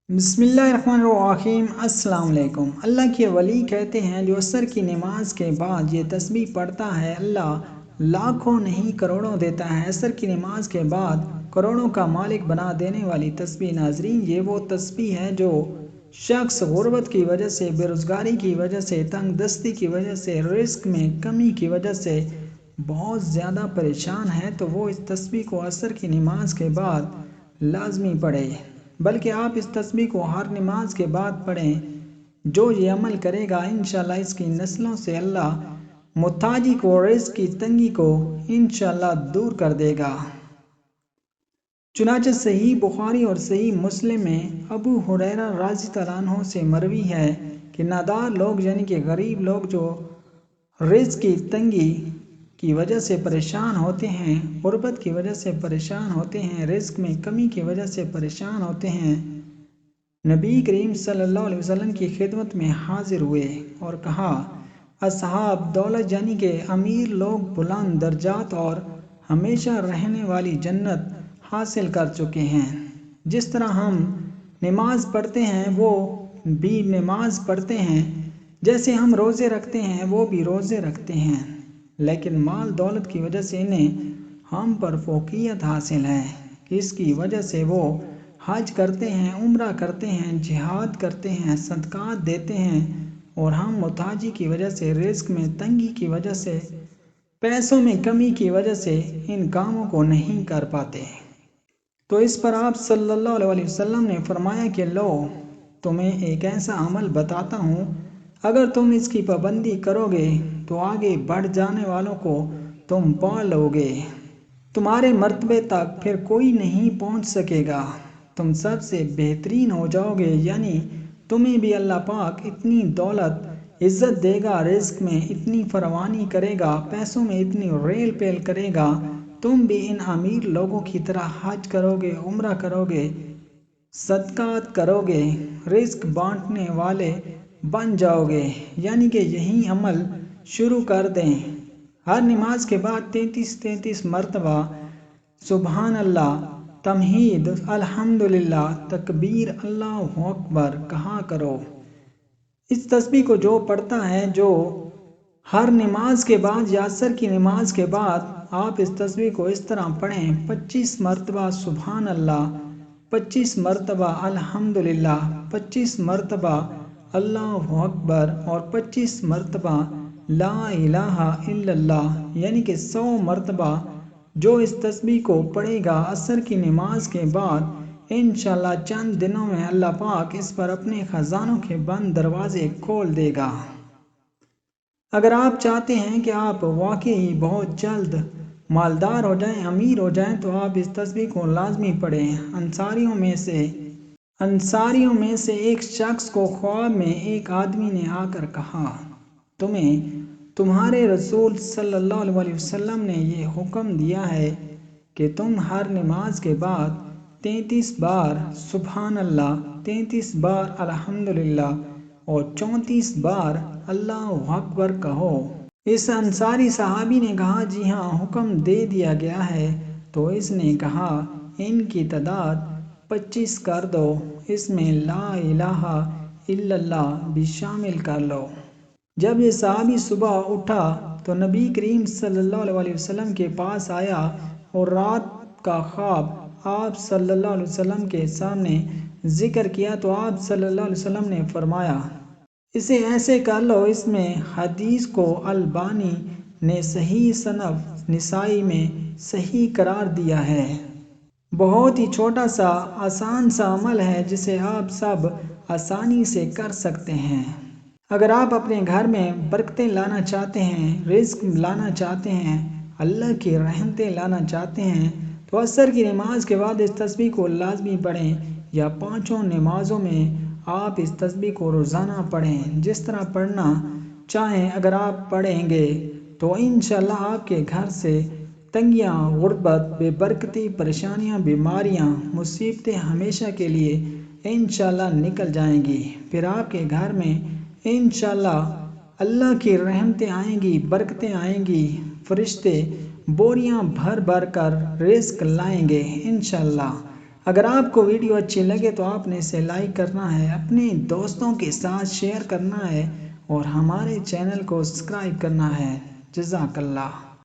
بسم اللہ الرحمن الرحیم۔ السلام علیکم۔ اللہ کے ولی کہتے ہیں جو عصر کی نماز کے بعد یہ تسبیح پڑھتا ہے اللہ لاکھوں نہیں کروڑوں دیتا ہے۔ عصر کی نماز کے بعد کروڑوں کا مالک بنا دینے والی تسبیح۔ ناظرین، یہ وہ تسبیح ہے جو شخص غربت کی وجہ سے، بے روزگاری کی وجہ سے، تنگ دستی کی وجہ سے، رزق میں کمی کی وجہ سے بہت زیادہ پریشان ہے تو وہ اس تسبیح کو عصر کی نماز کے بعد لازمی پڑھے، بلکہ آپ اس تسبیح کو ہر نماز کے بعد پڑھیں۔ جو یہ عمل کرے گا انشاءاللہ اس کی نسلوں سے اللہ محتاجی کو، رزق کی تنگی کو انشاءاللہ دور کر دے گا۔ چنانچہ صحیح بخاری اور صحیح مسلم میں ابو ہریرہ رضی اللہ عنہ سے مروی ہے کہ نادار لوگ یعنی کہ غریب لوگ جو رزق کی تنگی کی وجہ سے پریشان ہوتے ہیں، غربت کی وجہ سے پریشان ہوتے ہیں، رزق میں کمی کی وجہ سے پریشان ہوتے ہیں، نبی کریم صلی اللہ علیہ وسلم کی خدمت میں حاضر ہوئے اور کہا، اصحاب دولت یعنی کہ امیر لوگ بلند درجات اور ہمیشہ رہنے والی جنت حاصل کر چکے ہیں۔ جس طرح ہم نماز پڑھتے ہیں وہ بھی نماز پڑھتے ہیں، جیسے ہم روزے رکھتے ہیں وہ بھی روزے رکھتے ہیں، لیکن مال دولت کی وجہ سے انہیں ہم پر فوقیت حاصل ہے۔ اس کی وجہ سے وہ حج کرتے ہیں، عمرہ کرتے ہیں، جہاد کرتے ہیں، صدقات دیتے ہیں، اور ہم محتاجی کی وجہ سے، رزق میں تنگی کی وجہ سے، پیسوں میں کمی کی وجہ سے ان کاموں کو نہیں کر پاتے۔ تو اس پر آپ صلی اللہ علیہ وسلم نے فرمایا کہ لو تمہیں ایک ایسا عمل بتاتا ہوں، اگر تم اس کی پابندی کرو گے تو آگے بڑھ جانے والوں کو تم پا لو گے، تمہارے مرتبے تک پھر کوئی نہیں پہنچ سکے گا، تم سب سے بہترین ہو جاؤ گے، یعنی تمہیں بھی اللہ پاک اتنی دولت عزت دے گا، رزق میں اتنی فراوانی کرے گا، پیسوں میں اتنی ریل پیل کرے گا، تم بھی ان امیر لوگوں کی طرح حج کرو گے، عمرہ کرو گے، صدقات کرو گے، رزق بانٹنے والے بن جاؤ گے۔ یعنی کہ یہی عمل شروع کر دیں، ہر نماز کے بعد 33 مرتبہ سبحان اللہ، تمہید، الحمدللہ، تکبیر، اللہ اکبر کہا کرو۔ اس تسبیح کو جو پڑھتا ہے، جو ہر نماز کے بعد یا عصر کی نماز کے بعد آپ اس تسبیح کو اس طرح پڑھیں، 25 مرتبہ سبحان اللہ، 25 مرتبہ الحمدللہ، 25 مرتبہ اللہ اکبر اور 25 مرتبہ لا الہ الا اللہ، یعنی کہ 100 مرتبہ جو اس تسبیح کو پڑھے گا عصر کی نماز کے بعد، انشاءاللہ چند دنوں میں اللہ پاک اس پر اپنے خزانوں کے بند دروازے کھول دے گا۔ اگر آپ چاہتے ہیں کہ آپ واقعی بہت جلد مالدار ہو جائیں، امیر ہو جائیں، تو آپ اس تسبیح کو لازمی پڑھیں۔ انصاریوں میں سے ایک شخص کو خواب میں ایک آدمی نے آ کر کہا، تمہیں تمہارے رسول صلی اللہ علیہ وسلم نے یہ حکم دیا ہے کہ تم ہر نماز کے بعد 33 بار سبحان اللہ، 33 بار الحمدللہ اور 34 بار اللہ اکبر کہو۔ اس انصاری صحابی نے کہا، جی ہاں، حکم دے دیا گیا ہے۔ تو اس نے کہا، ان کی تعداد 25 کر دو، اس میں لا الہ الا اللہ بھی شامل کر لو۔ جب یہ صحابی صبح اٹھا تو نبی کریم صلی اللہ علیہ وسلم کے پاس آیا اور رات کا خواب آپ صلی اللہ علیہ وسلم کے سامنے ذکر کیا تو آپ صلی اللہ علیہ وسلم نے فرمایا، اسے ایسے کر لو۔ اس میں حدیث کو البانی نے صحیح صنف نسائی میں صحیح قرار دیا ہے۔ بہت ہی چھوٹا سا آسان سا عمل ہے جسے آپ سب آسانی سے کر سکتے ہیں۔ اگر آپ اپنے گھر میں برکتیں لانا چاہتے ہیں، رزق لانا چاہتے ہیں، اللہ کی رحمتیں لانا چاہتے ہیں، تو عصر کی نماز کے بعد اس تسبیح کو لازمی پڑھیں، یا 5 نمازوں میں آپ اس تسبیح کو روزانہ پڑھیں، جس طرح پڑھنا چاہیں۔ اگر آپ پڑھیں گے تو انشاءاللہ آپ کے گھر سے تنگیاں، غربت، بے برکتی، پریشانیاں، بیماریاں، مصیبتیں ہمیشہ کے لیے انشاءاللہ نکل جائیں گی۔ پھر آپ کے گھر میں انشاءاللہ اللہ کی رحمتیں آئیں گی، برکتیں آئیں گی، فرشتے بوریاں بھر بھر کر رزق لائیں گے انشاءاللہ۔ اگر آپ کو ویڈیو اچھی لگے تو آپ نے اسے لائک کرنا ہے، اپنے دوستوں کے ساتھ شیئر کرنا ہے اور ہمارے چینل کو سبسکرائب کرنا ہے۔ جزاک اللہ۔